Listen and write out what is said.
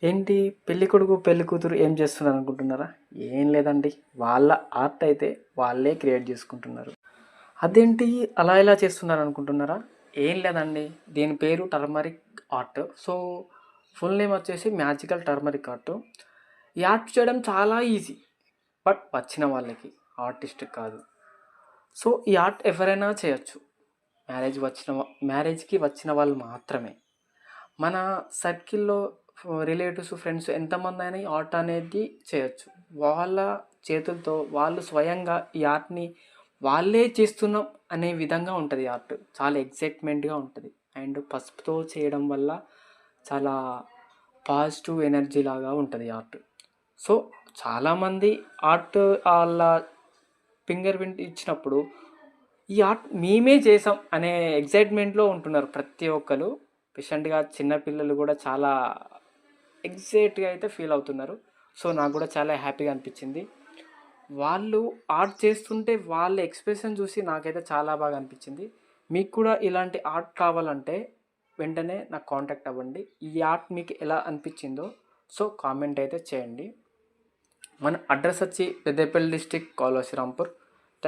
ఏంటి పెళ్ళికొడుకు, పెళ్ళికూతురు ఏం చేస్తున్నారనుకుంటున్నారా? ఏం లేదండి. వాళ్ళ ఆర్ట్ అయితే వాళ్ళే క్రియేట్ చేసుకుంటున్నారు. అదేంటి అలా ఎలా చేస్తున్నారనుకుంటున్నారా? ఏం లేదండి. దీని పేరు turmeric art. So, full name వచ్చేసి మ్యాజికల్ టర్మరిక్ ఆర్ట్. ఈ ఆర్ట్ చేయడం చాలా ఈజీ. బట్ వచ్చిన వాళ్ళకి, ఆర్టిస్ట్ కాదు. సో, ఈ ఆర్ట్ ఎవరైనా చేయొచ్చు. మ్యారేజ్‌కి వచ్చిన వాళ్ళు మాత్రమే. మన సర్కిల్‌లో రిలేటివ్స్, ఫ్రెండ్స్ ఎంతమందైనా ఈ ఆర్ట్ అనేది చేయొచ్చు. వాళ్ళ చేతులతో వాళ్ళు స్వయంగా ఈ ఆర్ట్‌ని వాళ్ళే చేస్తున్నాం అనే విధంగా ఉంటది ఆర్ట్. చాలా ఎక్సైట్‌మెంట్‌గా ఉంటది. అండ్ పసుపుతో చేయడం వల్ల చాలా పాజిటివ్ ఎనర్జీ లాగా ఉంటది ఆర్ట్. సో, చాలామంది ఆర్ట్ ఆళ్ళ ఫింగర్ ప్రింట్ ఇచ్చినప్పుడు ఈ ఆర్ట్ మేమే చేసాం అనే ఎక్సైట్మెంట్లో ఉంటున్నారు ప్రతి ఒక్కరు. రీసెంట్గా చిన్న పిల్లలు కూడా చాలా ఎగ్జైట్గా అయితే ఫీల్ అవుతున్నారు. సో నాకు కూడా చాలా హ్యాపీగా అనిపించింది. వాళ్ళు ఆర్ట్ చేస్తుంటే వాళ్ళ ఎక్స్ప్రెషన్ చూసి నాకైతే చాలా బాగా అనిపించింది. మీకు కూడా ఇలాంటి ఆర్ట్ కావాలంటే వెంటనే నాకు కాంటాక్ట్ అవ్వండి. ఈ ఆర్ట్ మీకు ఎలా అనిపించిందో కామెంట్ అయితే చేయండి. మన అడ్రస్ వచ్చి పెద్దపల్లి డిస్టిక్, కాళేశ్వరంపూర్.